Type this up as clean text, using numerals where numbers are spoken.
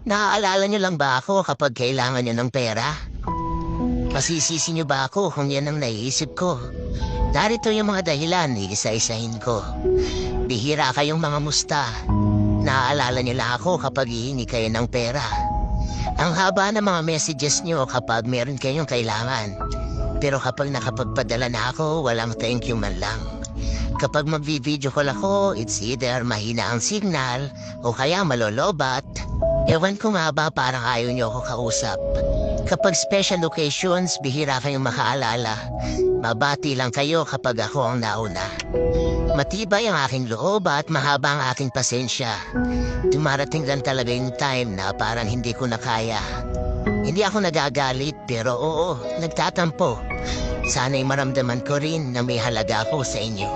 Naaalala niyo lang ba ako kapag kailangan niyo ng pera? Masisisi niyo ba ako kung yan ang naiisip ko? Narito yung mga dahilan, iisa-isahin ko. Bihira kayong mga musta. Naaalala niyo lang ako kapag hihingi kayo ng pera. Ang haba ng mga messages niyo kapag meron kayong kailangan. Pero kapag nakapagpadala na ako, walang thank you man lang. Kapag magvi-video call ako, it's either mahina ang signal o kaya malolobat. Ewan ko nga ba parang ayaw niyo ako kausap. Kapag special occasions, bihira kayong makaalala. Mabati lang kayo kapag ako ang nauna. Matibay ang aking loob at mahaba ang aking pasensya. Dumarating lang talaga yung time na parang hindi ko na kaya. Hindi ako nagagalit pero oo, nagtatampo. Sana'y maramdaman ko rin na may halaga ako sa inyo.